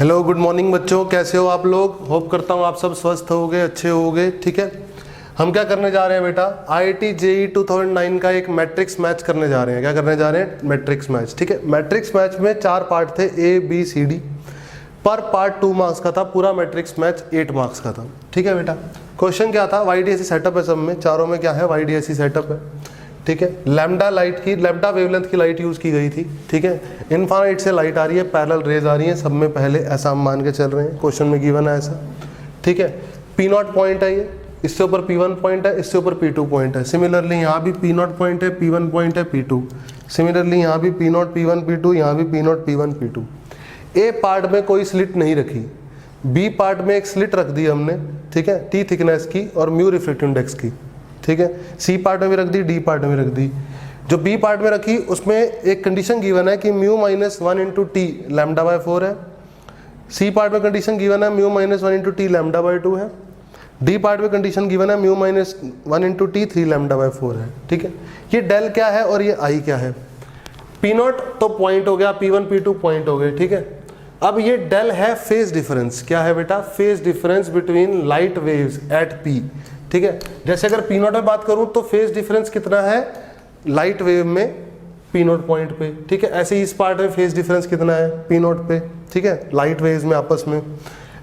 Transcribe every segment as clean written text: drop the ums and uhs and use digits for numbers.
Hello good morning बच्चों, कैसे हो आप लोग। होप करता हूँ आप सब स्वस्थ होगे, अच्छे होगे। ठीक है, हम क्या करने जा रहे हैं बेटा, IIT JEE 2009 का एक मैट्रिक्स मैच करने जा रहे हैं। क्या करने जा रहे हैं? Matrix match. ठीक है, मैट्रिक्स मैच में 4 पार्ट थे, ABCD। पर पार्ट 2 मार्क्स का था, पूरा मैट्रिक्स मैच 8 मार्क्स का था। ठीक है बेटा, क्वेश्चन क्या था, YDSC सेटअप है सब में, चारों में क्या है, YDSC सेटअप है। ठीक है, लैम्डा वेवलेंथ की लाइट यूज की गई थी। ठीक है, इनफाइनाइट से लाइट आ रही है, पैरेलल रेज आ रही है सब में, पहले ऐसा हम मान के चल रहे हैं, क्वेश्चन में गिवन है ऐसा। ठीक है, P0 पॉइंट है ये, इससे ऊपर P1 पॉइंट है, इससे ऊपर P2 पॉइंट है। सिमिलरली यहाँ भी P0 पॉइंट है, P1 पॉइंट है, P2। सिमिलरली यहाँ भी P0 P1 P2, यहाँ भी P0 P1 P2। ए पार्ट में कोई स्लिट नहीं रखी, बी पार्ट में एक स्लिट रख दी हमने। ठीक है, T थिकनेस की और म्यू रिफ्रैक्टिव इंडेक्स की। ठीक है, सी पार्ट में भी रख दी, डी पार्ट में भी रख दी। जो बी पार्ट में रखी उसमें एक कंडीशन गिवन है कि mu minus 1 into T lambda by 4 है। सी पार्ट में कंडीशन गिवन है mu minus 1 into T lambda by 2 है। डी पार्ट में कंडीशन गिवन है mu minus 1 into T 3 lambda by 4 है। ठीक है, ये डेल क्या है और ये आई क्या है। P0 तो पॉइंट हो गया, P1 P2 पॉइंट हो गए। ठीक है, अब ये डेल है फेज डिफरेंस। क्या है बेटा? Phase difference between light waves at P। ठीक है, जैसे अगर P0 में बात करूं तो फेज डिफरेंस कितना है लाइट वेव में P0 पॉइंट पे। ठीक है, ऐसे ही इस पार्ट में फेज डिफरेंस कितना है P0 पे। ठीक है, लाइट वेव्स में आपस में।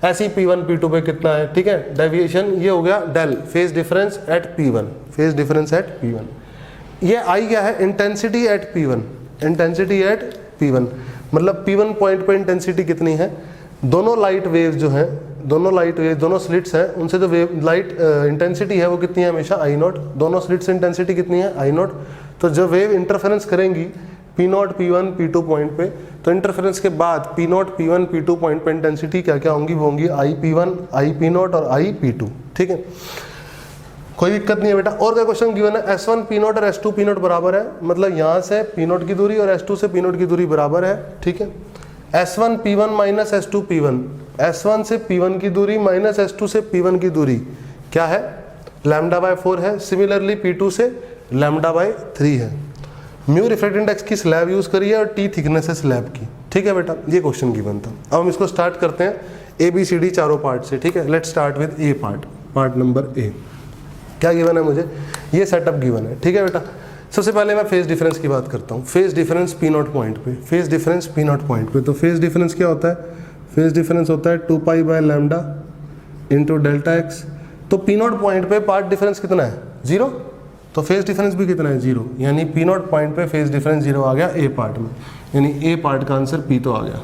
ऐसे ही P1 P2 पे कितना है। ठीक है, डेविएशन ये हो गया डेल, phase difference at P1, phase difference at P1। ये आई क्या है? Intensity at P1, intensity at P1, मतलब P1 पॉइंट पे इंटेंसिटी कितनी है। दोनों लाइट वेव्स जो हैं, दोनों स्लिट्स हैं, उनसे जो वेव लाइट इंटेंसिटी है वो कितनी है हमेशा I0। दोनों स्लिट्स से इंटेंसिटी कितनी है I0। तो जब वेव इंटरफेरेंस करेंगी P0 P1 P2 पॉइंट पे, तो इंटरफेरेंस के बाद P0 P1 P2 पॉइंट पे इंटेंसिटी क्या क्या होंगी? वो होंगी IP1 IP0 और IP2। ठीक है, कोई दिक्कत नहीं है बेटा। और क्या क्वेश्चन गिवन है, S1 P0 और S2 P0 बराबर है, मतलब यहाँ से P0 की दूरी और S2 से P0 की दूरी बराबर है। ठीक है, S1 P1 minus S2 P1, S1 से P1 की दूरी माइनस S2 से P1 की दूरी क्या है? लैम्डा बाय 4 है। सिमिलरली P2 से लैम्डा बाय 3 है। म्यू रिफ्रैक्टिव इंडेक्स की स्लैब यूज करी है और T थिकनेस है स्लैब की। ठीक है बेटा, ये क्वेश्चन गिवन था। अब हम इसको स्टार्ट करते हैं ABCD चारों पार्ट से। ठीक है, let's start with A part, part number A। क्या गिवन है मुझे? ये सेटअप गिवन है। ठीक है बेटा, सबसे पहले मैं फेज डिफरेंस की बात करता हूँ। फेज डिफरेंस P0 पॉइंट पे, फेज डिफरेंस P0 पॉइंट पे। तो फेज डिफरेंस क्या होता है? फेज डिफरेंस होता है 2 pi by lambda into delta x. तो P0 पॉइंट पे पार्ट डिफरेंस कितना है? 0। तो फेज डिफरेंस भी कितना है? 0। यानी P0 पॉइंट पे फेज डिफरेंस 0 आ गया A पार्ट में, यानी A पार्ट का आंसर P तो आ गया।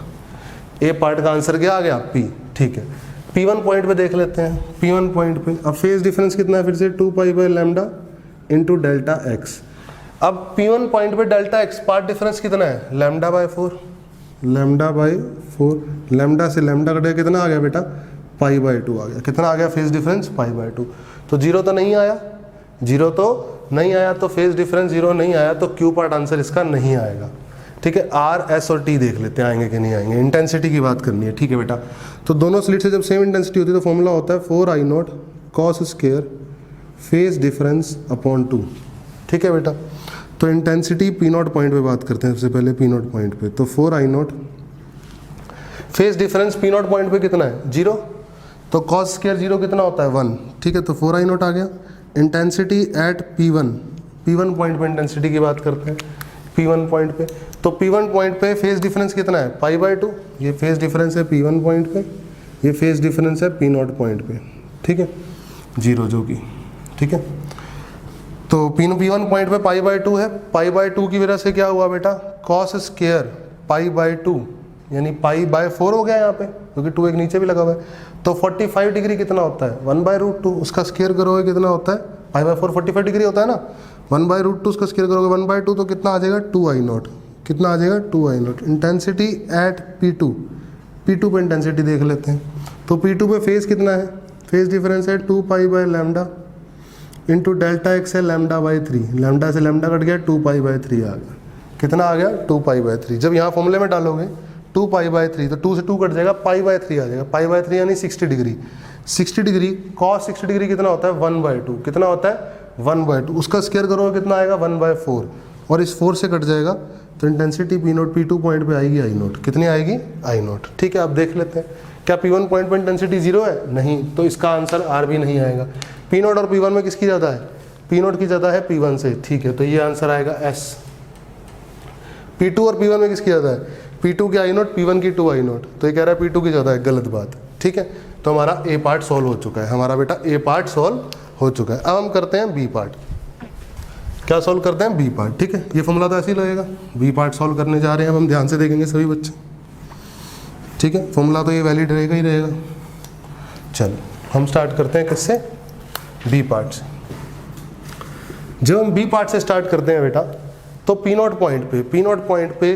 A पार्ट का आंसर क्या आ गया? P। ठीक है, P1 पॉइंट पे देख लेते हैं। P1 पॉइंट पे अब फेज डिफरेंस कितना है? फिर से 2 pi by lambda into delta x. अब P1 पॉइंट पे डेल्टा एक्स पार्ट डिफरेंस कितना है? Lambda by 4, lambda by 4। Lambda से लैम्डा कट गया, कितना आ गया बेटा? पाई बाय 2 आ गया। कितना आ गया फेज डिफरेंस? Pi by 2। तो 0 तो नहीं आया, 0 तो नहीं आया, तो फेज डिफरेंस 0 नहीं आया, तो Q पार्ट आंसर इसका नहीं आएगा। ठीक है, R S और T देख लेते हैं आएंगे कि नहीं आएंगे। इंटेंसिटी की बात करनी है। ठीक है बेटा, तो दोनों स्लिट से जब सेम इंटेंसिटी होती है तो फॉर्मूला होता है 4I0 cos square phase difference upon 2। ठीक है बेटा, तो इंटेंसिटी P0 पॉइंट पे बात करते हैं सबसे पहले। P0 पॉइंट पे तो 4I0, phase difference P0 point पे कितना है? 0। तो cos स्क्वायर 0 कितना होता है? 1। ठीक है, तो 4I0 आ गया। इंटेंसिटी एट P1 पॉइंट पे इंटेंसिटी की बात करते हैं P1 पॉइंट पे। तो P1 पॉइंट पे फेज डिफरेंस कितना है? Pi by 2। ये फेज डिफरेंस है P1 पॉइंट पे, ये फेज डिफरेंस है P0 पॉइंट पे। ठीक है, 0 जो कि ठीक है, तो P1 पॉइंट पे पाई बाय 2 है। पाई बाय 2 की वजह से क्या हुआ बेटा? cos स्क्वायर पाई बाय 2, यानी पाई बाय 4 हो गया यहाँ पे, क्योंकि 2 एक नीचे भी लगा हुआ है। तो 45 डिग्री कितना होता है? 1/√2। उसका स्क्वायर करोगे कितना होता है? पाई बाय 4 45 डिग्री होता है ना। 1/√2 उसका स्क्वायर करोगे 1/2, तो कितना आ जाएगा? 2I0। कितना आ जाएगा? 2I0। इंटेंसिटी एट P2 पे इंटेंसिटी देख लेते हैं। तो P2 पे फेज कितना है? फेज डिफरेंस है 2 pi by lambda into delta x है लैम्डा बाई 3। लैम्डा से लैम्डा कट गया, 2 पाई बाय 3 आ गया। कितना आ गया? 2 पाई बाय 3। जब यहाँ फॉर्मूले में डालोगे 2 पाई बाय 3, तो 2 से 2 कट जाएगा, पाई बाय 3 आ जाएगा। पाई बाय 3 यानी 60 डिग्री। 60 डिग्री cos 60 डिग्री कितना होता है? 1/2। कितना होता है? 1/2। उसका स्क्वायर करोगे कितना आएगा? 1/4। और इस 4 से कट जाएगा, तो intensity P note P2 point पे आएगी आई नोट, कितनी आएगी आई नोट। ठीक है, अब देख लेते हैं क्या P1 पॉइंट पे इंटेंसिटी 0 है, नहीं, तो इसका आंसर आर भी नहीं आएगा। P नोट और P1 में किसकी ज़्यादा है, P नोट की ज़्यादा है P1 से, ठीक है, तो ये आंसर आएगा S। P2 और P1 में किसकी ज़्यादा है, P2 की आई नोट P1 की 2 आई नोट, तो ये कह रहा है P2 की ज़्यादा है, गलत बात। ठीक है, तो हमारा ए पार्ट सॉल्व हो चुका है, हमारा बेटा ए पार्ट सॉल्व हो चुका है। अब हम करते हैं बी पार्ट। क्या सॉल्व करते हैं, बी पार्ट। ठीक है, ये फॉर्मूला तो ऐसे ही लगेगा, बी पार्ट सॉल्व करने जा रहे हैं। अब हम ध्यान से देखेंगे सभी बच्चे। ठीक है, फॉर्मूला तो ये वैलिड रहेगा ही रहेगा। चलो हम स्टार्ट करते हैं किससे, बी पार्ट से। जब हम बी पार्ट से स्टार्ट करते हैं बेटा, तो पी नोट पॉइंट पे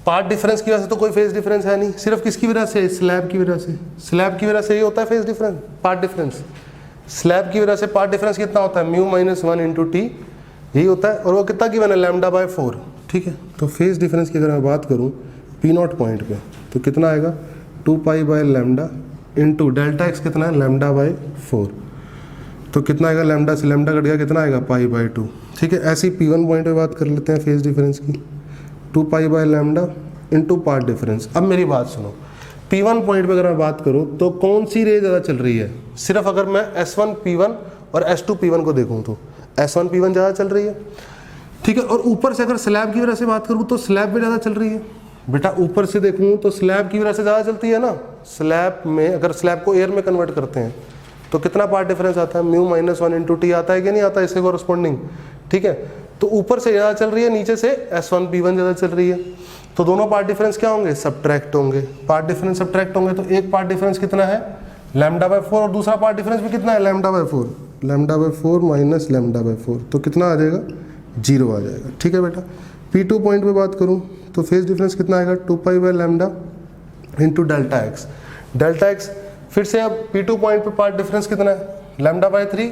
पार्ट डिफरेंस की वजह से तो कोई फेज डिफरेंस है नहीं, सिर्फ किसकी वजह से, स्लैब की वजह से। स्लैब की वजह से ये होता है phase difference, path difference. Slab की वजह से पार्ट डिफरेंस कितना होता है, म्यू माइनस 1 इंटू टी, यही होता है। और वो कितना गिवन है, लैम्डा बाय 4। ठीक है, तो फेज डिफरेंस की अगर मैं बात करूँ पी नोट पॉइंट पे, तो कितना आएगा 2 pi by lambda into delta x कितना है, लैम्डा बाय 4। तो कितना आएगा, लैम्डा से लैम्डा कट गया, कितना आएगा पाई बाय 2। ठीक है, ऐसी P1 पॉइंट पे बात कर लेते हैं फेज डिफरेंस की, 2 pi by lambda into path difference. अब मेरी बात सुनो, P1 पॉइंट पे अगर मैं बात करूं तो कौन सी रे ज़्यादा चल रही है, सिर्फ अगर मैं S1 P1 और S2 P1 को देखूं तो S1 P1 ज़्यादा चल रही है। ठीक है, और ऊपर से अगर स्लैब की वजह से बात करूं तो स्लैब पे ज़्यादा चल रही है। बेटा ऊपर से देखूं तो स्लैब की वजह से ज़्यादा चलती है ना। स्लैब में अगर स्लैब को एयर में कन्वर्ट करते हैं तो कितना पार्ट डिफरेंस आता है, म्यू माइनस 1 इंटू टी आता है कि नहीं आता, इससे कॉरस्पॉन्डिंग। ठीक है, तो ऊपर से ज़्यादा चल रही है, नीचे से S1 P1 ज़्यादा चल रही है, तो दोनों पार्ट डिफरेंस क्या होंगे, सब्ट्रैक्ट होंगे। पार्ट डिफरेंस सब्ट्रैक्ट होंगे तो एक पार्ट डिफरेंस कितना है, लैम्डा बाय 4, और दूसरा पार्ट डिफरेंस भी कितना है, lambda by 4। Lambda by 4 minus lambda by 4, तो कितना आ जाएगा, 0 आ जाएगा। ठीक है बेटा, P2 पॉइंट पे बात करूँ तो फेज डिफरेंस कितना आएगा, 2 pi by lambda into delta x. Delta x फिर से अब P2 पॉइंट पे पार्ट डिफरेंस कितना है, लैम्डा बाय 3,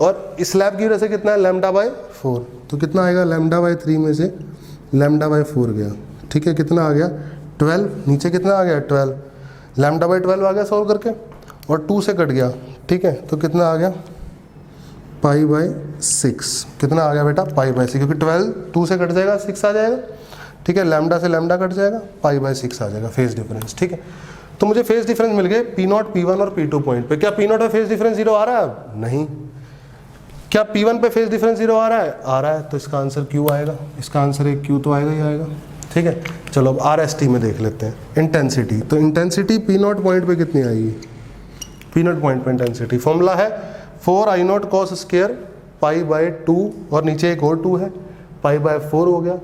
और स्लैब की वजह से कितना है, लैम्डा बाय 4। तो कितना आएगा, लैम्डा बाय 3 में से लैम्डा बाय 4 गया। ठीक है, कितना आ गया 12, नीचे कितना आ गया 12, लैम्डा बाय 12 आ गया सॉल्व करके, और 2 से कट गया। ठीक है, तो कितना आ गया, पाई बाय 6। कितना आ गया बेटा, पाई बाय 6, क्योंकि 12 2 से कट जाएगा 6 आ जाएगा। ठीक है, लैम्डा से लैम्डा कट जाएगा, पाई बाय 6 आ जाएगा फेज डिफरेंस। ठीक है, तो मुझे फेज डिफरेंस मिल गए P नोट P1 और P2 पॉइंट पे। क्या P नोट पे फेज डिफरेंस 0 आ रहा है, अब नहीं। क्या P1 पे फेज डिफरेंस 0 आ रहा है, आ रहा है, तो इसका आंसर Q आएगा। इसका आंसर एक Q तो आएगा ही आएगा। ठीक है, चलो अब RST में देख लेते हैं, इंटेंसिटी। तो इंटेंसिटी P नोट पॉइंट पे कितनी आएगी, P नोट पॉइंट पे इंटेंसिटी फॉर्मूला है 4 I note cos square pi by 2, और नीचे एक और 2 है, पाई बाय 4 हो गया।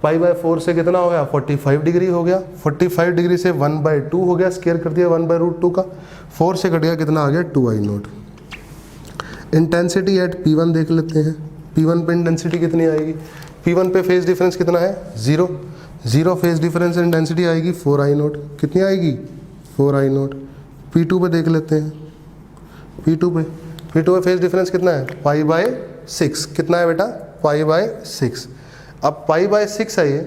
पाई बाय 4 से कितना हो गया, 45 डिग्री हो गया। 45 डिग्री से 1/2 हो गया, स्क्वायर कर दिया 1/√2 का। 4 से कट गया, कितना आ गया 2 I note. Intensity at P1 देख लेते हैं, P1 पे इंटेंसिटी कितनी आएगी। P1 पे फेज डिफरेंस कितना है, 0 फेज डिफरेंस इंटेंसिटी आएगी 4 I नोट। कितनी आएगी, 4 I नोट। P2 पे देख लेते हैं, P2 पे फेज डिफरेंस कितना है, पाई बाय 6। कितना है बेटा, पाई बाय 6। अब पाई बाय 6 है ये,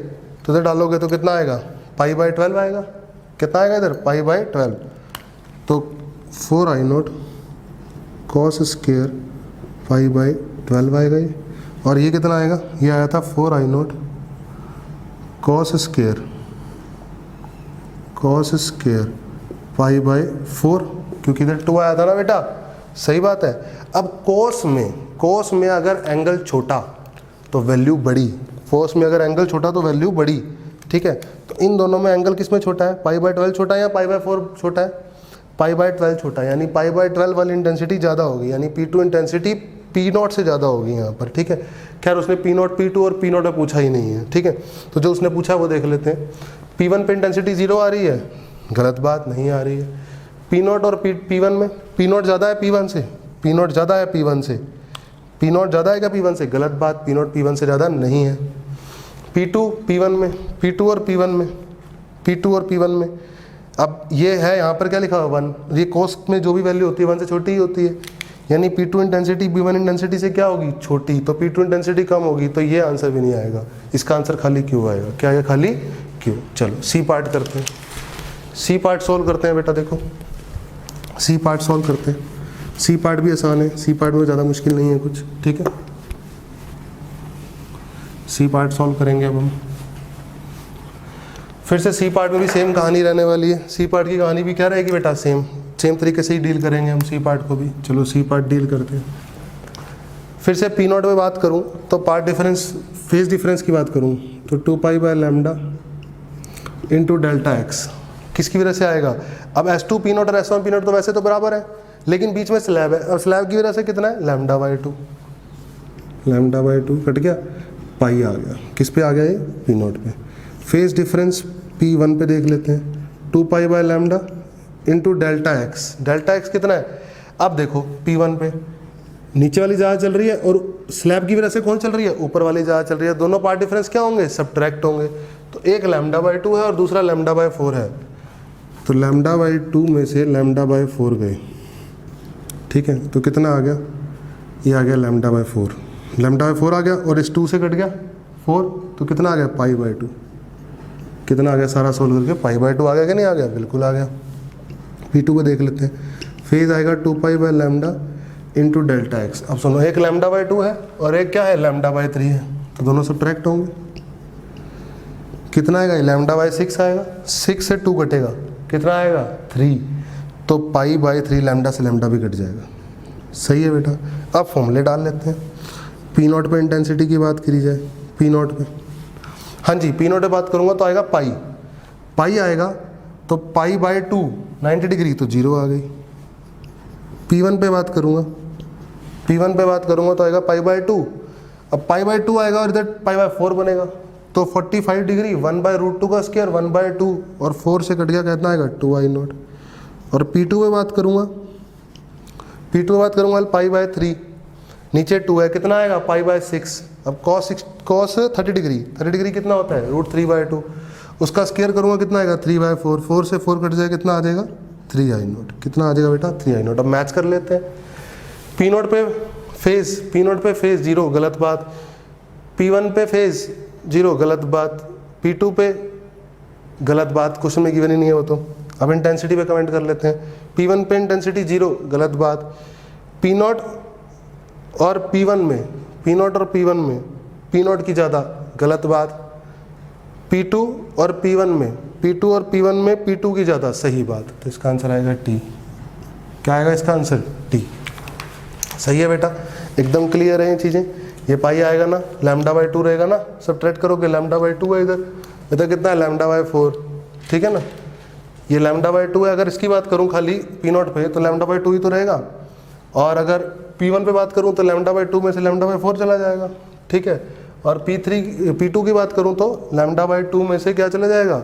तो इधर डालोगे तो कितना आएगा, पाई बाय 12 आएगा। कितना आएगा इधर, पाई बाय 12। तो 4 I note cos square pi by 12 आएगा ये। और ये कितना आएगा, ये आया था 4 I note cos square pi by 4, क्योंकि इधर 2 आया था ना बेटा। सही बात है। अब कोस में अगर एंगल छोटा तो वैल्यू बड़ी, कोस में अगर एंगल छोटा तो वैल्यू बड़ी। ठीक है, तो इन दोनों में एंगल किस में छोटा है, पाई बाय 12 छोटा है या पाई बाय 4 छोटा है, पाई बाय 12 छोटा है, यानी पाई बाय 12 वाली इंटेंसिटी ज़्यादा होगी, यानी P2 इंटेंसिटी P नोट से ज़्यादा होगी यहाँ पर। ठीक है, खैर उसने P नोट P2 और P नोट में पूछा ही नहीं है। ठीक है, तो जो उसने पूछा वो देख लेते हैं। P1 पे इंटेंसिटी 0 आ रही है, गलत बात, नहीं आ रही है। P नोट और P1 में P नोट ज़्यादा है P1 से, P नोट ज़्यादा है P1 से, P नोट ज़्यादा है क्या P1 से, गलत बात, P नोट P1 से ज़्यादा नहीं है। P2 P1 में, P2 और P1 में, अब ये है यहाँ पर क्या लिखा हुआ 1, ये कोस में जो भी वैल्यू होती है 1 से छोटी ही होती है, यानी P2 इंटेंसिटी P1 इंटेंसिटी से क्या होगी, छोटी, तो P2 इंटेंसिटी कम होगी, तो ये आंसर भी नहीं आएगा। इसका आंसर खाली Q आएगा। क्या आएगा, खाली Q। चलो सी पार्ट करते हैं, सी पार्ट सोल्व करते हैं बेटा। देखो सी पार्ट सोल्व करते हैं, सी पार्ट भी आसान है, सी पार्ट में ज़्यादा मुश्किल नहीं है कुछ। ठीक है, सी पार्ट सॉल्व करेंगे अब हम। फिर से सी पार्ट में भी सेम कहानी रहने वाली है। सी पार्ट की कहानी भी क्या रहेगी बेटा, सेम तरीके से ही डील करेंगे हम सी पार्ट को भी। चलो सी पार्ट डील करते हैं। फिर से पी नॉट में बात करूं तो पार्ट डिफरेंस, फेज डिफरेंस की बात करूं तो 2 pi by lambda into delta x किसकी वजह से आएगा। अब S2 पी नॉट और S1 पी नॉट तो वैसे तो बराबर है, लेकिन बीच में स्लैब है, और स्लैब की वजह से कितना है, लैम्डा बाई टू कट गया, पाई आ गया। किस पे आ गया ये, पी नॉट पे। फेज डिफरेंस P1 पे देख लेते हैं, 2 pi by lambda into delta x कितना है। अब देखो P1 पे नीचे वाली जहाज चल रही है और स्लैब की वजह से कौन चल रही है, ऊपर वाली जहाज चल रही है। दोनों पार्ट डिफरेंस क्या होंगे, सब्ट्रैक्ट होंगे। तो एक लैम्डा बाई 2 है और दूसरा लैम्डा बाई 4 है, तो लैम्डा बाई 2 में से लैम्डा बाई 4 गए, ठीक है। तो कितना आ गया, ये आ गया लैम्डा बाई 4, लैम्डा बाई 4 आ गया, और इस 2 से कट गया 4, तो कितना आ गया, पाई बाई 2। कितना आ गया, सारा सोल्व करके पाई बाई 2 आ गया कि नहीं आ गया, बिल्कुल आ गया। P2 को देख लेते हैं, फेज आएगा 2 pi by lambda into delta x. अब सुनो, एक लैम्डा बाई 2 है और एक क्या है, लैम्डा बाई 3 है, तो दोनों सब्ट्रैक्ट होंगे। कितना आएगा, लैम्डा बाई 6 आएगा, 6 से 2 कटेगा, कितना आएगा 3, तो पाई बाई 3 लैम्डा से लैम्डा भी कट जाएगा। सही है बेटा। अब फॉर्मूले डाल लेते हैं। पी नॉट पे इंटेंसिटी की बात करी जाए, पी नॉट पे, हाँ जी, पी नॉट पे बात करूँगा तो आएगा पाई आएगा, तो पाई बाई 2 90 डिग्री, तो 0 आ गई। P1 पे बात करूँगा तो आएगा पाई बाई 2। अब पाई बाई 2 आएगा और इधर पाई बाई 4 बनेगा, तो 45 डिग्री 1/√2 का स्क्वायर 1/2, और 4 से कट गया, कितना आएगा 2I0। और P2 पे बात करूँगा पाई बाई 3, नीचे 2 है, कितना आएगा, पाई बाई 6। अब कॉस 30 डिग्री कितना होता है, √3/2, उसका स्क्वायर करूँगा, कितना आएगा 3/4, 4 से 4 कट जाए, कितना आ जाएगा 3I0। कितना आ जाएगा बेटा, 3I0। अब मैच कर लेते हैं। पी नॉट पे फेज 0, गलत बात। P1 पे फेज 0, गलत बात। P2 पे गलत बात, क्वेश्चन में गिवन ही नहीं है वो तो। अब इंटेंसिटी पे कमेंट कर लेते हैं। P1 पे इंटेंसिटी 0, गलत बात। P नॉट और P1 में P नॉट की ज़्यादा, गलत बात। P2 और P1 में P2 की ज़्यादा, सही बात। तो इसका आंसर आएगा टी। क्या आएगा इसका आंसर, टी। सही है बेटा, एकदम क्लियर है ये चीज़ें। ये पाई आएगा ना, लैम्डा बाई 2 रहेगा ना, सब्ट्रैक्ट करोगे, लैम्डा बाई 2 है इधर कितना है, लैम्डा बाई 4, ठीक है ना। ये लैम्डा बाई 2 है। अगर इसकी बात करूँ खाली पी नॉट पे, तो लैम्डा बाई 2 ही तो रहेगा, और अगर P1 पे बात करूँ तो लैम्डा बाई 2 में से लैम्डा बाई 4 चला जाएगा, ठीक है। और P2 की बात करूँ तो लैम्डा बाई 2 में से क्या चला जाएगा,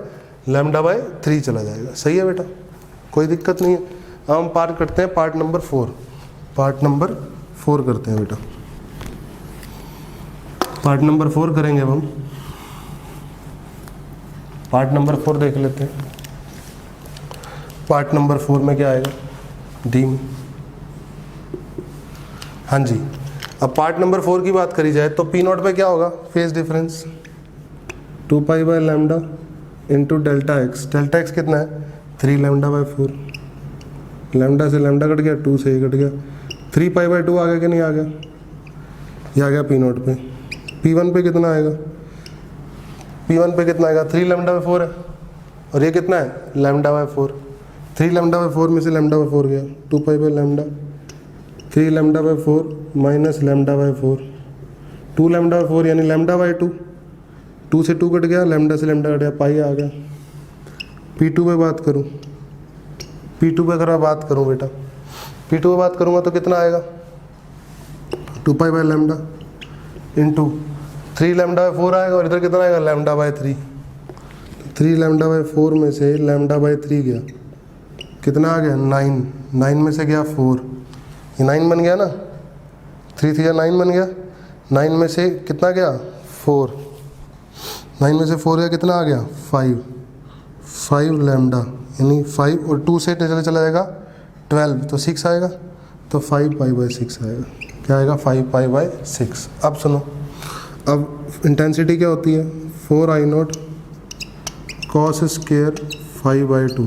लैम्डा बाई 3 चला जाएगा। सही है बेटा, कोई दिक्कत नहीं है। अब हम पार्ट करते हैं, पार्ट नंबर 4 करते हैं बेटा। पार्ट नंबर 4 करेंगे अब हम। पार्ट नंबर 4 देख लेते हैं। पार्ट नंबर 4 में क्या आएगा, डीम। हाँ जी, अब पार्ट नंबर 4 की बात करी जाए तो पी नॉट पे क्या होगा, phase difference 2 pi by lambda into delta x कितना है, 3 लैम्डा बाई 4। लैम्डा से लैम्डा कट गया, 2 से ये कट गया, 3 पाई बाई 2 आ गया कि नहीं आ गया, ये आ गया पी नॉट पे। P1 पे कितना आएगा, 3 लैम्डा बाई 4 है, और ये कितना है, लैम्डा बाई 4। 3 लैम्डा बाई 4 में से लैम्डा बाई 4 गया, 2 pi by lambda, 3 lambda by 4 minus lambda by 4, 2 lambda by 4 यानी लैम्डा बाई 2, 2 से 2 कट गया, लैम्डा से लैम्डा कट गया, पाई आ गया। P2 पे बात करूँ, अगर मैं बात करूँ बेटा, P2 पे बात करूँगा तो कितना आएगा, 2 pi by lambda into 3 lambda by 4 आएगा, और इधर कितना आएगा, लैम्डा बाई 3। 3 लैम्डा बाई 4 में से लैम्डा बाई 3 गया, कितना आ गया, 9 में से गया 4, ये 9 बन गया ना, 3 3 9 बन गया, 9 में से कितना गया 4, 9 में से 4 गया, कितना आ गया 5 लैम्डा, यानी 5 और 2 से चला जाएगा 12, तो 6 आएगा, तो 5 पाई बाई 6 आएगा। क्या आएगा, 5 पाई बाई 6। अब सुनो, अब इंटेंसिटी क्या होती है, 4I0 कॉस स्क्वायर 5/2।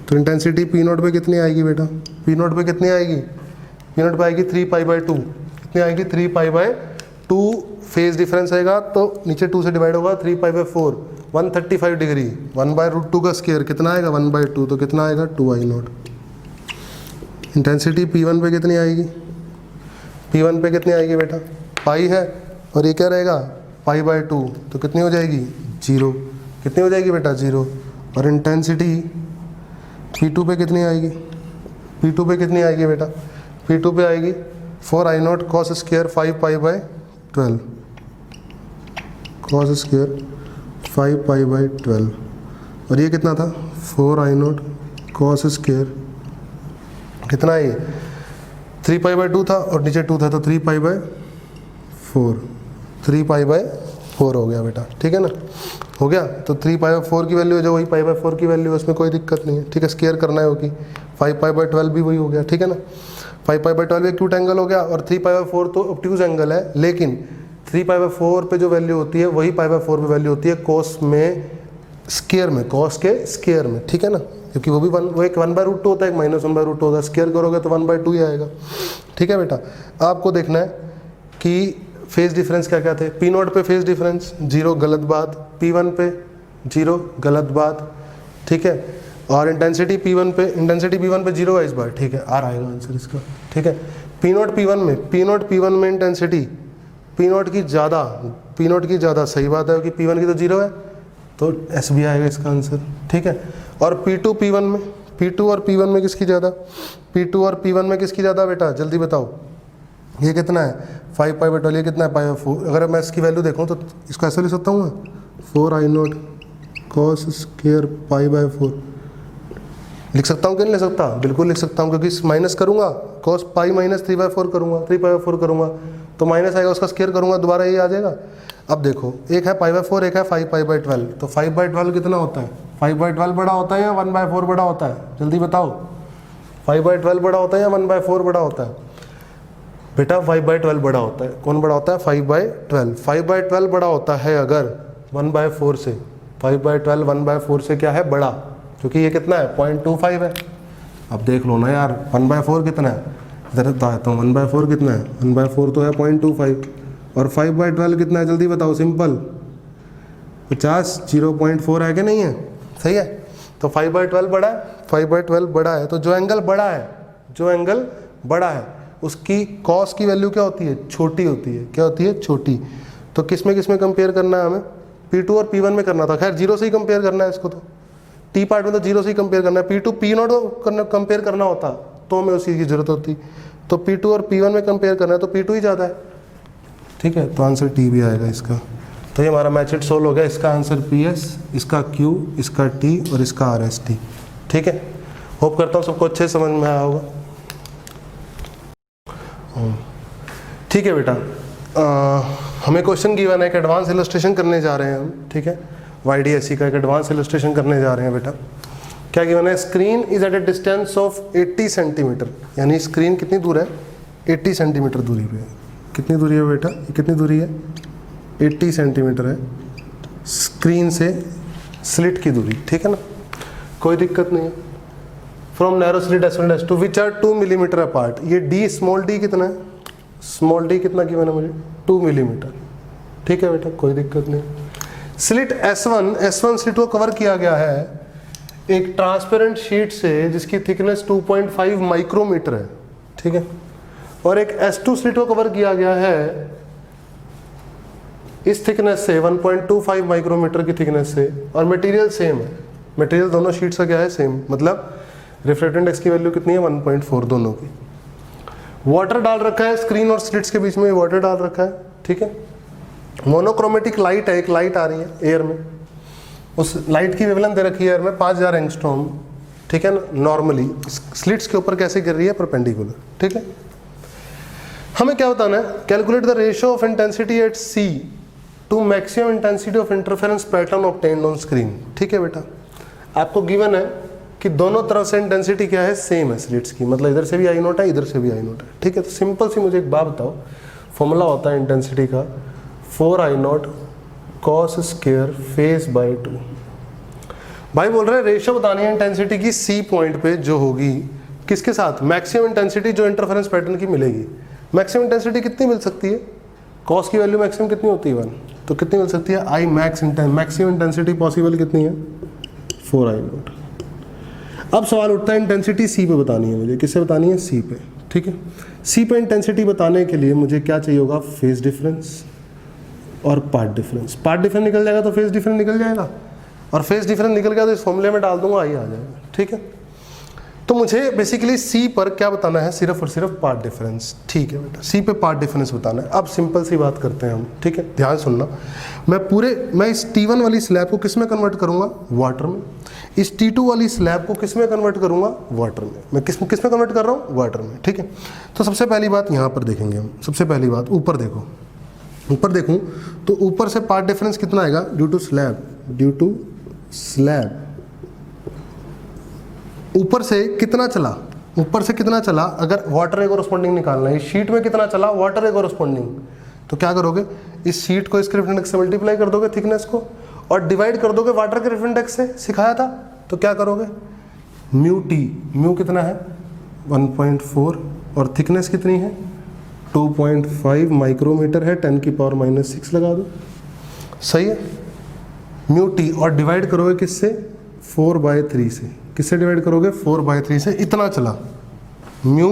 तो इंटेंसिटी पी नॉट पे कितनी आएगी बेटा, पी नॉट पे कितनी आएगी, पी नॉट पे आएगी 3 पाई बाई 2। कितनी आएगी, 3 पाई बाई 2। फेज डिफरेंस आएगा तो नीचे 2 से डिवाइड होगा, 3 पाई बाई 4, 135 डिग्री, 1/√2 का स्क्वायर कितना आएगा 1/2, तो कितना आएगा 2I0। इंटेंसिटी P1 पे कितनी आएगी, P1 पे कितनी आएगी बेटा, पाई है, और ये क्या रहेगा π/2, तो कितनी हो जाएगी 0, कितनी हो जाएगी बेटा 0। और इंटेंसिटी P2 पे कितनी आएगी, P2 पे कितनी आएगी बेटा, P2 पे आएगी 4I0 cos square 5π/12, cos square 5π/12, और ये कितना था 4I0 cos स्क्वायर कितना है, ये 3π/2 था और नीचे 2 था, तो 3π/4, 3π/4 हो गया बेटा, ठीक है ना, हो गया। तो 3π/4 की वैल्यू है जो वही π/4 की वैल्यू है, उसमें कोई दिक्कत नहीं है, ठीक है। स्क्वायर करना है होगी, 5π/12 भी वही हो गया, ठीक है ना। 5π/12 एक एक्यूट एंगल हो गया, और 3π/4 तो ऑब्ट्यूज एंगल है, लेकिन 3π/4 पे जो वैल्यू होती है वही π/4 पे वैल्यू होती है कोस में स्क्वायर में, कोस के स्क्वायर में, ठीक है ना, क्योंकि वो भी वो एक 1/√2 होता है, एक -1/√2 होता है, स्क्वायर करोगे तो 1/2 ही आएगा, ठीक है बेटा। आपको देखना है कि फेज डिफरेंस क्या क्या थे, P0 पे फेज डिफरेंस 0 गलत बात, P1 पे 0 गलत बात, ठीक है। और इंटेंसिटी P1 पे 0 है इस बार, ठीक है, आ रहा है आंसर इसका, ठीक है। P0 P1 में इंटेंसिटी P0 की ज़्यादा, सही बात है कि P1 की तो 0 है, तो एस भी आएगा इसका आंसर, ठीक है। और P2 और P1 में किसकी ज़्यादा, P2 और P1 में किसकी ज़्यादा बेटा, जल्दी बताओ। ये कितना है 5π/12, ये कितना है π/4। अगर मैं इसकी वैल्यू देखूँ तो इसको ऐसे लिख सकता हूँ मैं, 4I0 cos स्क्वायर π/4 लिख सकता हूँ कि नहीं लिख सकता, बिल्कुल लिख सकता हूँ, क्योंकि माइनस करूँगा cos पाई माइनस 3/4 करूँगा, 3π/4 करूँगा तो माइनस आएगा, उसका स्क्वायर करूँगा दोबारा ये आ जाएगा। अब देखो एक है π/4, एक है 5π/12, तो 5/12 कितना होता है, 5/12 बड़ा होता है या 1/4 बड़ा होता है, जल्दी बताओ। 5/12 बड़ा होता है या 1/4 बड़ा होता है बेटा, 5/12 बड़ा होता है। कौन बड़ा होता है 5/12, 5/12 बड़ा होता है अगर 1/4 से, 5/12 1/4 से क्या है बड़ा, क्योंकि ये कितना है 0.25 है। अब देख लो ना यार 1/4 कितना है, इधर तो 1/4 कितना है, 1/4 तो है 0.25, और 5/12 कितना है जल्दी बताओ, सिंपल 50, 0.4 है कि नहीं है, सही है। तो 5/12 बड़ा है, 5/12 बड़ा है, तो जो एंगल बड़ा है उसकी कॉस की वैल्यू क्या होती है, छोटी होती है, क्या होती है, छोटी। तो किस में कंपेयर करना है हमें, P2 और P1 में करना था, खैर 0 से ही कंपेयर करना है इसको, तो टी पार्ट में तो 0 से ही कंपेयर करना है, P2 P0 कंपेयर करना होता तो हमें उसी की जरूरत होती, तो P2 और P1 में कंपेयर करना है तो P2 ही ज़्यादा है, ठीक है, तो आंसर T भी आएगा इसका। तो ये हमारा मैच इट सोल्व हो गया, इसका आंसर PS, इसका Q, इसका T और इसका RST, ठीक है। होप करता हूँ सबको अच्छे समझ में आया होगा, ठीक है बेटा। हमें क्वेश्चन गिवन है कि एडवांस इलस्ट्रेशन करने जा रहे हैं हम, ठीक है, YDSE का एक एडवांस इलस्ट्रेशन करने जा रहे हैं बेटा। क्या गिवन है, screen is at a distance of 80 centimetre, यानी स्क्रीन कितनी दूर है 80 सेंटीमीटर दूरी पे है। कितनी दूरी है बेटा, कितनी दूरी है 80 सेंटीमीटर है स्क्रीन से स्लिट की दूरी, ठीक है ना, कोई दिक्कत नहीं है। From narrow slit S1 S2 which are 2 millimetre apart, ये D स्मॉल d कितना है, स्मॉल d कितना गिवन है मुझे 2 मिलीमीटर, ठीक है बेटा, कोई दिक्कत नहीं। स्लिट S1 स्लिट को कवर किया गया है एक ट्रांसपेरेंट शीट से जिसकी थिकनेस 2.5 माइक्रोमीटर है, ठीक है, और एक S2 स्लिट को कवर किया गया है इस थिकनेस से 1.25 माइक्रोमीटर की थिकनेस से, और मटेरियल सेम है, मटेरियल दोनों शीट्स का क्या है सेम, मतलब रिफ्रैक्टिव इंडेक्स की वैल्यू कितनी है 1.4 दोनों की। वाटर डाल रखा है स्क्रीन और स्लिट्स के बीच में, वाटर डाल रखा है, ठीक है। मोनोक्रोमेटिक लाइट है, एक लाइट आ रही है एयर में, उस लाइट की वेवलेंथ दे रखी है एयर में 5000 एंगस्ट्रॉम, ठीक है ना, नॉर्मली स्लिट्स के ऊपर कैसे गिर रही है परपेंडिकुलर, ठीक है। हमें क्या बताना है, calculate the ratio of intensity at C to maximum intensity of interference pattern obtained on screen, ठीक है बेटा। आपको गिवन है कि दोनों तरफ से इंटेंसिटी क्या है सेम है स्लिट्स की, मतलब इधर से भी I0 है, इधर से भी I0 है, ठीक है। तो सिंपल सी मुझे एक बात बताओ, फॉर्मूला होता है इंटेंसिटी का 4I0 cos square phase by 2। भाई बोल रहे हैं रेशियो बतानी है इंटेंसिटी की C पॉइंट पे जो होगी किसके साथ, मैक्सिमम इंटेंसिटी जो इंटरफेरेंस पैटर्न की मिलेगी। मैक्सिमम इंटेंसिटी कितनी मिल सकती है, कॉस की वैल्यू मैक्सिमम कितनी होती है 1, तो कितनी मिल सकती है, I max maximum intensity possible कितनी है, 4I0। अब सवाल उठता है इंटेंसिटी सी पे बतानी है मुझे, किससे बतानी है, सी पे, ठीक है। सी पे इंटेंसिटी बताने के लिए मुझे क्या चाहिए होगा, फेज डिफरेंस और पार्ट डिफरेंस। पार्ट डिफरेंस निकल जाएगा तो फेज डिफरेंस निकल जाएगा, और फेज डिफरेंस निकल गया तो इस फॉर्मूले में डाल दूंगा, आई आ जाएगा, ठीक है। तो मुझे बेसिकली सी पर क्या बताना है, सिर्फ और सिर्फ पार्ट डिफरेंस, ठीक है बेटा, सी पे पार्ट डिफरेंस बताना है। अब सिंपल सी बात करते हैं हम, ठीक है, ध्यान सुनना। मैं इस T1 वाली स्लैब को किस में कन्वर्ट करूंगा, वाटर में। इस T2 वाली स्लैब को किस में कन्वर्ट करूंगा, वाटर में। मैं किस में कन्वर्ट कर रहा हूँ, वाटर में, ठीक है। तो सबसे पहली बात यहाँ पर देखेंगे हम, सबसे पहली बात ऊपर देखो, ऊपर देखूँ तो ऊपर से पार्ट डिफरेंस कितना आएगा, ड्यू टू स्लैब, ऊपर से कितना चला, ऊपर से कितना चला, अगर वाटर ए कोरस्पॉन्डिंग निकालना है, इस शीट में कितना चला वाटर ए कोरस्पॉन्डिंग, तो क्या करोगे, इस शीट को इसके रिफ्रेंस से मल्टीप्लाई कर दोगे थिकनेस को, और डिवाइड कर दोगे वाटर के रिफ्रेंस से, सिखाया था। तो क्या करोगे, म्यू टी, म्यू कितना है 1.4 और थिकनेस कितनी है 2.5 माइक्रोमीटर है, 10⁻⁻⁶ लगा दो, सही है। म्यू टी और डिवाइड करोगे किससे, 4/3 से। किससे डिवाइड करोगे, 4/3 से। इतना चला म्यू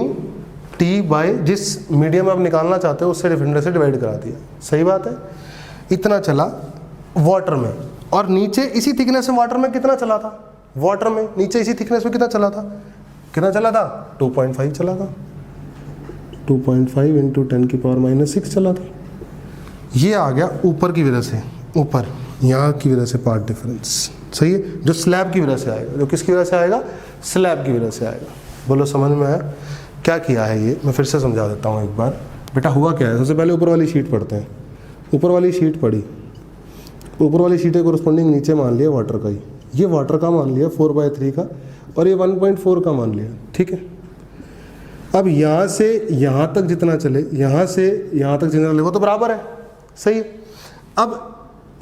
टी बाय जिस मीडियम आप निकालना चाहते हो उससे रिफाइंडर से डिवाइड करा दिया, सही बात है। इतना चला वाटर में, और नीचे इसी थिकनेस में वाटर में कितना चला था, वाटर में नीचे इसी थिकनेस में कितना चला था, 2.5 चला था, 2.5 इंटू 10⁻⁻⁶ चला था। ये आ गया ऊपर की वजह से, ऊपर यहाँ की वजह से पार्ट डिफरेंस, सही है, जो स्लैब की वजह से आएगा, जो किसकी वजह से आएगा, स्लैब की वजह से आएगा। बोलो समझ में आया, क्या किया है ये, मैं फिर से समझा देता हूँ एक बार। बेटा हुआ क्या है, सबसे पहले ऊपर वाली शीट पढ़ते हैं। ऊपर वाली शीट पढ़ी, ऊपर वाली शीट के कोरस्पॉन्डिंग नीचे मान लिया वाटर का ही, ये वाटर का मान लिया 4/3 का, और ये 1.4 का मान लिया, ठीक है। अब यहाँ से यहाँ तक जितना चले, यहाँ से यहाँ तक जितना चले वो तो बराबर है, सही है। अब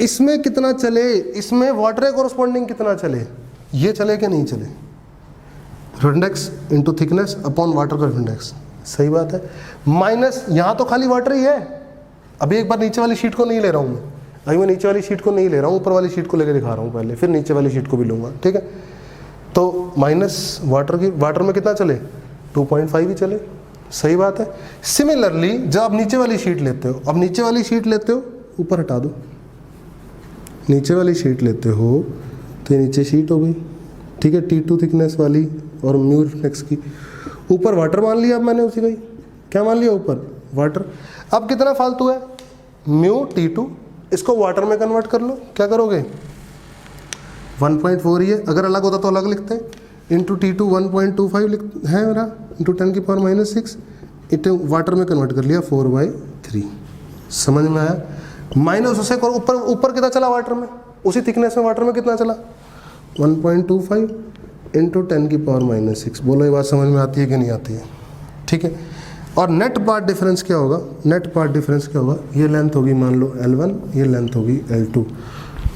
इसमें कितना चले, इसमें वाटर कोरस्पॉन्डिंग कितना चले, ये चले कि नहीं चले, index into thickness upon water का इंडेक्स, सही बात है। माइनस यहाँ तो खाली वाटर ही है, अभी एक बार नीचे वाली शीट को नहीं ले रहा हूँ मैं, अभी मैं नीचे वाली शीट को नहीं ले रहा हूँ, ऊपर वाली शीट को लेकर दिखा रहा हूँ पहले, फिर नीचे वाली शीट को भी लूँगा, ठीक है। तो माइनस वाटर में कितना चले, 2.5 ही चले, सही बात है। सिमिलरली जब आप नीचे वाली शीट लेते हो, अब नीचे वाली शीट लेते हो, ऊपर हटा दो, नीचे वाली शीट लेते हो तो ये नीचे शीट हो गई, ठीक है, T2 थिकनेस वाली और म्यू रिफ्लेक्स की। ऊपर वाटर मान लिया, अब मैंने उसी का ही क्या मान लिया, ऊपर वाटर। अब कितना फालतू है, म्यू T2, इसको वाटर में कन्वर्ट कर लो, क्या करोगे 1.4 ही है, अगर अलग होता तो अलग लिखते हैं, इंटू T2 1.25 है मेरा, इंटू 10⁻⁻⁶, इटे वाटर में कन्वर्ट कर लिया 4/3, समझ में आया। माइनस उसे ऊपर, ऊपर कितना चला वाटर में, उसी थिकनेस में वाटर में कितना चला 1.25 इंटू 10⁻⁻⁶। बोलो ये बात समझ में आती है कि नहीं आती है, ठीक है। और नेट पार्ट डिफरेंस क्या होगा, नेट पार्ट डिफरेंस क्या होगा, ये लेंथ होगी मान लो L1, ये लेंथ होगी L2,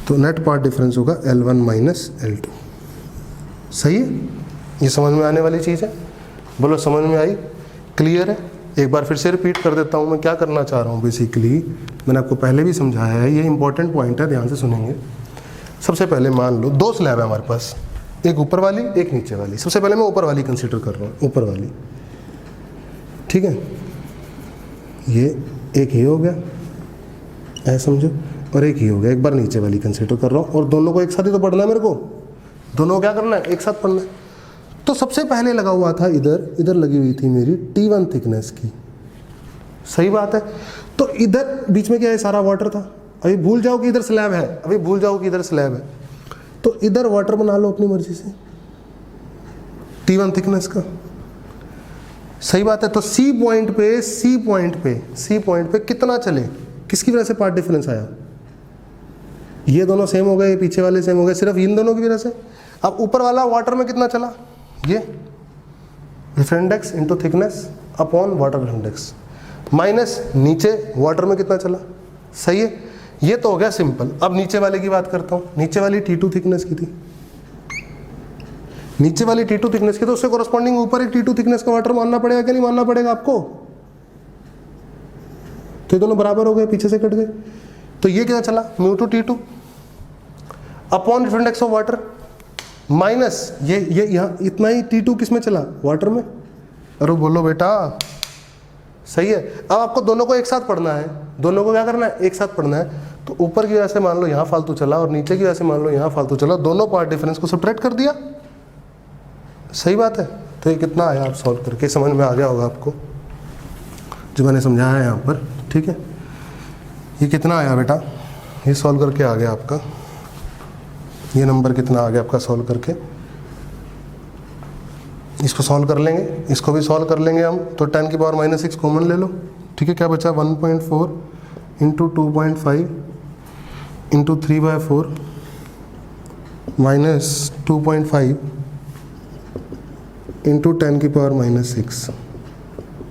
तो नेट पार्ट डिफरेंस होगा L1 माइनस L2, सही है। ये समझ में आने वाली चीज़ है, बोलो समझ में आई, क्लियर है। एक बार फिर से रिपीट कर देता हूँ मैं क्या करना चाह रहा हूँ। बेसिकली मैंने आपको पहले भी समझाया है, ये इंपॉर्टेंट पॉइंट है, ध्यान से सुनेंगे। सबसे पहले मान लो दो स्लैब है हमारे पास, एक ऊपर वाली एक नीचे वाली। सबसे पहले मैं ऊपर वाली कंसीडर कर रहा हूँ, ऊपर वाली, ठीक है। ये एक ही हो गया, ऐसा समझो, और एक ही हो गया। एक बार नीचे वाली कंसीडर कर रहा हूँ, और दोनों को एक साथ ही तो पढ़ना है मेरे को, दोनों को क्या करना है, एक साथ पढ़ना है। तो सबसे पहले लगा हुआ था इधर लगी हुई थी मेरी T1 थिकनेस की, सही बात है। तो इधर बीच में क्या है, सारा वाटर था। अभी भूल जाओ कि इधर स्लैब है, अभी भूल जाओ कि इधर स्लैब है, तो इधर वाटर बना लो अपनी मर्जी से T1 थिकनेस का, सही बात है। तो सी पॉइंट पे कितना चले, किसकी वजह से पार्ट डिफरेंस आया, ये दोनों सेम हो गए, पीछे वाले सेम हो गए, सिर्फ इन दोनों की वजह से। अब ऊपर वाला वाटर में कितना चला, ये रिफ्रेंडेक्स into thickness upon water index, minus नीचे वाटर में कितना चला, सही है। ये तो हो गया सिंपल। अब नीचे वाले की बात करता हूँ, नीचे वाली T2 थिकनेस की थी, नीचे वाली T2 थिकनेस की, तो उससे कोरस्पॉन्डिंग ऊपर एक T2 थिकनेस का वाटर मानना पड़ेगा कि नहीं मानना पड़ेगा आपको। तो ये दोनों बराबर हो गए, पीछे से कट गए। तो ये क्या चला mu two T2 upon refractive index of water minus ये यहाँ इतना ही T2 किस में चला, वाटर में। अरे बोलो बेटा सही है। अब आपको दोनों को एक साथ पढ़ना है, दोनों को क्या करना है, एक साथ पढ़ना है। तो ऊपर की वजह से मान लो यहाँ फालतू चला और नीचे की वजह से मान लो यहाँ फालतू चला, दोनों पार्ट डिफरेंस को सब्ट्रैक्ट कर दिया। सही बात है। तो ये कितना आया आप सॉल्व करके समझ में आ गया होगा आपको जो मैंने समझाया है यहाँ पर, ठीक है। ये कितना आया बेटा, ये सॉल्व करके आ गया आपका, ये नंबर कितना आ गया आपका सॉल्व करके। इसको सॉल्व कर लेंगे, इसको भी सॉल्व कर लेंगे हम। तो 10 की पावर माइनस 6 कॉमन ले लो, ठीक है। क्या बचा 1.4 इंटू 2.5 इंटू 3/4 माइनस 2.5 इंटू 10 की पावर माइनस 6।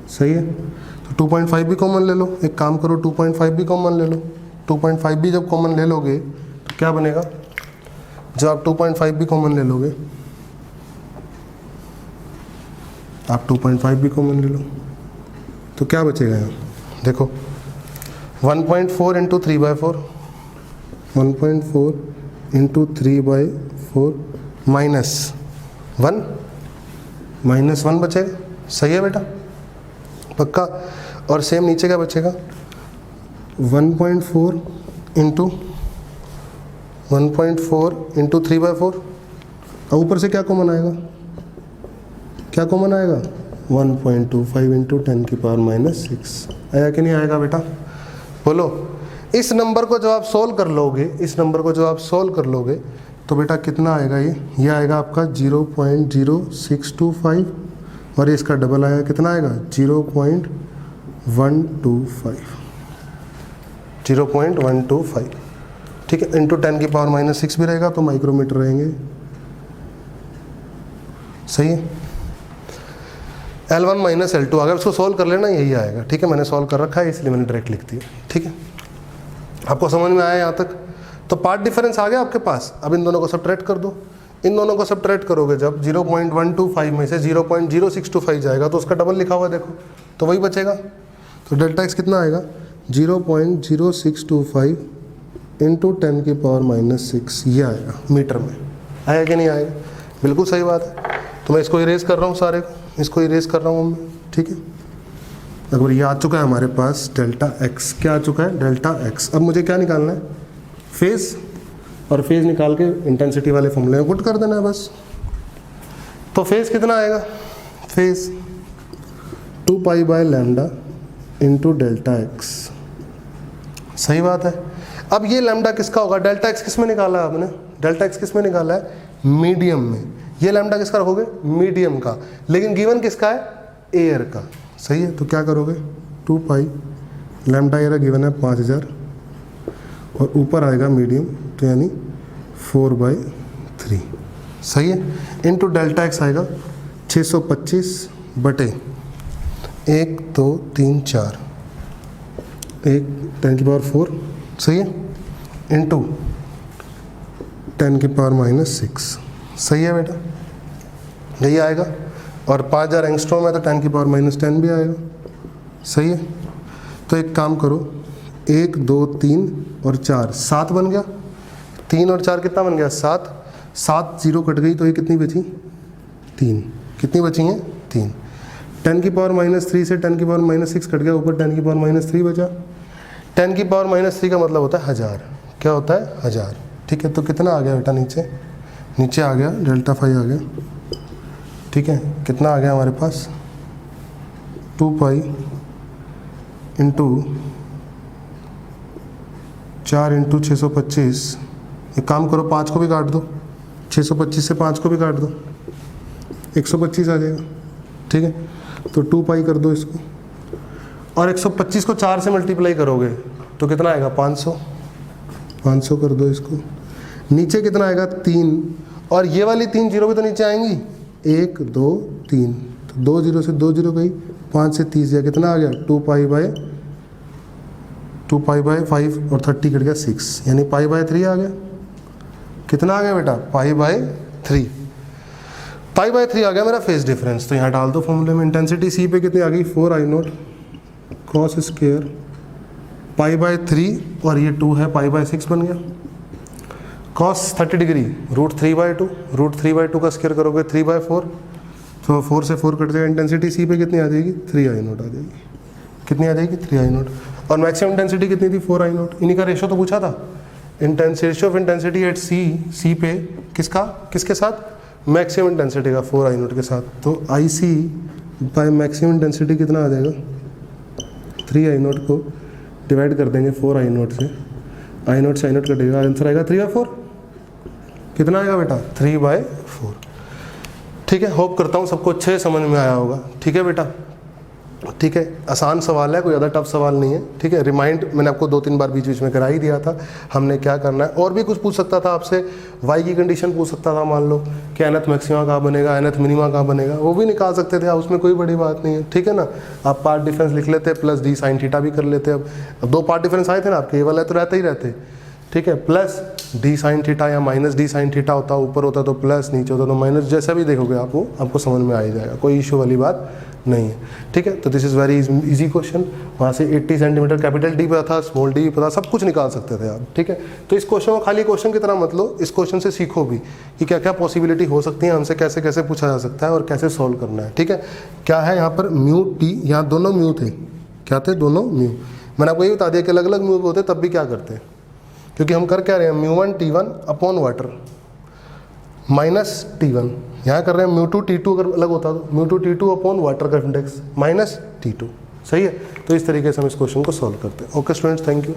सही है। तो 2.5 भी कॉमन ले लो, एक काम करो 2.5 भी कॉमन ले लो। 2.5 भी जब कॉमन ले लोगे तो क्या बनेगा, जब आप 2.5 भी कॉमन ले लोगे, आप 2.5 भी कॉमन ले लो तो क्या बचेगा यहाँ देखो 1.4 इंटू 3/4 1.4 इंटू 3/4 माइनस 1 बचेगा। सही है बेटा, पक्का। और सेम नीचे क्या बचेगा 1.4 इंटू 3/4 और ऊपर से क्या कॉमन आएगा, क्या कॉमन आएगा 1.25 इंटू 10 की पावर माइनस 6 आया कि नहीं आएगा बेटा, बोलो। इस नंबर को जब आप सोल्व कर लोगे, इस नंबर को जब आप सोल्व कर लोगे तो बेटा कितना आएगा, ये आएगा आपका 0.0625 और इसका डबल आएगा कितना आएगा 0.125, ठीक है। इंटू 10 की पावर माइनस 6 भी रहेगा तो माइक्रोमीटर रहेंगे। सही है। L1 माइनस L2 आ गया, इसको सॉल्व कर लेना, यही आएगा, ठीक है। मैंने सॉल्व कर रखा है इसलिए मैंने डायरेक्ट लिख दिया, ठीक है। आपको समझ में आया यहाँ तक। तो पार्ट डिफरेंस आ गया आपके पास। अब इन दोनों को सब्ट्रैक्ट कर दो, इन दोनों को सब्ट्रैक्ट करोगे जब 0.125 में से 0.0625 जाएगा तो उसका डबल लिखा हुआ देखो, तो वही बचेगा। तो डेल्टा एक्स कितना आएगा 0.0625 इंटू 10 की पावर माइनस 6, ये आएगा मीटर में। आया कि नहीं आएगा, बिल्कुल सही बात है। तो मैं इसको इरेज कर रहा हूँ, सारे को इसको इरेज कर रहा हूँ मैं, ठीक है। अगर ये आ चुका है हमारे पास डेल्टा एक्स, क्या आ चुका है डेल्टा एक्स। अब मुझे क्या निकालना है, फेज, और फेज निकाल के इंटेंसिटी वाले फॉर्मूले में पुट कर देना है बस। तो फेज कितना आएगा, phase 2 pi by lambda into delta x. सही बात है। अब ये लैम्डा किसका होगा, डेल्टा एक्स किस में निकाला है आपने, डेल्टा एक्स किस में निकाला है, मीडियम में। ये लैम्डा किसका रखोगे, मीडियम का, लेकिन गिवन किसका है, एयर का। सही है। तो क्या करोगे 2 पाई लैम्डा एयर गिवन है 5000 और ऊपर आएगा मीडियम, तो यानी 4/3। सही है। इंटू डेल्टा एक्स आएगा 625 बटे 1 2 3 4 1 10 की पावर 4। सही है। इंटू 10 की पावर माइनस 6। सही है बेटा, यही आएगा। और 5000 एंगस्ट्रॉम है तो 10 की पावर माइनस 10 भी आएगा। सही है। तो एक काम करो 1 2 3 और 4 7 बन गया, 3 और 4 कितना बन गया 7, 7 0 कट गई तो ये कितनी बची 3, कितनी बची हैं 3। 10 की पावर माइनस 3 से 10 की पावर माइनस 6 कट गया, ऊपर 10 की पावर माइनस 3 बचा। 10 की पावर माइनस 3 का मतलब होता है 1000, क्या होता है 1000, ठीक है। तो कितना आ गया बेटा नीचे आ गया डेल्टा 5 आ गया, ठीक है। कितना आ गया हमारे पास 2 पाई इंटू 4 इंटू 625। एक काम करो 5 को भी काट दो, 625 से 5 को भी काट दो, 125 आ जाएगा, ठीक है। तो 2 पाई कर दो इसको, और 125 को 4 से मल्टीप्लाई करोगे तो कितना आएगा 500 कर दो इसको। नीचे कितना आएगा 3, और ये वाली 3 जीरो भी तो नीचे आएंगी, 1 2 3, तो 2 जीरो से 2 जीरो गई, 5 से 30 गया, कितना आ गया 2 पाई बाय 5 और 30 कट गया 6, यानी π/3 आ गया। कितना आ गया बेटा π/3 आ गया मेरा फेज डिफरेंस। तो यहाँ डाल दो फॉर्मूले में। इंटेंसिटी सी पे कितनी आ गई 4I0 cos स्क्वायर π/3 और ये 2 है, π/6 बन गया। cos 30 डिग्री √3/2, √3/2 का स्क्वायर करोगे 3/4, तो 4 से 4 कट जाएगा। इंटेंसिटी सी पे कितनी आ जाएगी, 3I0 आ जाएगी। कितनी आ जाएगी, 3I0। और मैक्सिमम इंटेंसिटी कितनी थी, 4I0। इन्हीं का रेशो तो पूछा था, रेशियो ऑफ इंटेंसिटी एट सी पे किसका, किसके साथ, मैक्सिमम इंटेंसिटी का 4I0 के साथ। तो IC बाय मैक्सिमम इंटेंसिटी कितना आ जाएगा, 3I0 को डिवाइड कर देंगे 4I0 से, I0 से I0 कटेगा, आंसर आएगा 3/4। कितना आएगा बेटा, 3/4। ठीक है, होप करता हूँ सबको अच्छे समझ में आया होगा। ठीक है बेटा, ठीक है, आसान सवाल है, कोई ज़्यादा टफ सवाल नहीं है। ठीक है, रिमाइंड मैंने आपको 2-3 बार बीच बीच में करा ही दिया था हमने क्या करना है। और भी कुछ पूछ सकता था आपसे, वाई की कंडीशन पूछ सकता था, मान लो कि nth मैक्सिमा कहाँ बनेगा, nth मिनिमा कहाँ बनेगा, वो भी निकाल सकते थे आप, उसमें कोई बड़ी बात नहीं है। ठीक है ना, आप पार्ट डिफरेंस लिख लेते प्लस d sin थीटा भी कर लेते। अब 2 पार्ट डिफरेंस आए थे ना आपके, ये वाला तो रहते ही रहते। ठीक है, प्लस d sin थीटा या माइनस d sin थीटा होता, ऊपर होता तो प्लस, नीचे होता तो माइनस, जैसा भी देखोगे आप वो आपको समझ में आ ही जाएगा, कोई इशू वाली बात नहीं है। ठीक है, तो this is very easy question. वहाँ से 80 सेंटीमीटर कैपिटल D पता था, स्मॉल d पता, सब कुछ निकाल सकते थे आप। ठीक है, तो इस क्वेश्चन को खाली क्वेश्चन की तरह मत लो, इस क्वेश्चन से सीखो भी कि क्या क्या पॉसिबिलिटी हो सकती है, हमसे कैसे कैसे पूछा जा सकता है और कैसे सॉल्व करना है। ठीक है, क्या है यहाँ पर म्यू टी, यहाँ दोनों म्यू थे, क्या थे, दोनों म्यू। मैंने आपको ये बता दिया कि अलग अलग म्यू होते तब भी क्या करते, क्योंकि हम कर क्या रहे हैं, μ1 T1 upon water minus T1, यहाँ कर रहे हैं μ2 T2, अगर अलग होता तो μ2 T2 अपॉन वाटर का इंडेक्स माइनस T2। सही है, तो इस तरीके से हम इस क्वेश्चन को सॉल्व करते हैं। Okay students, thank you.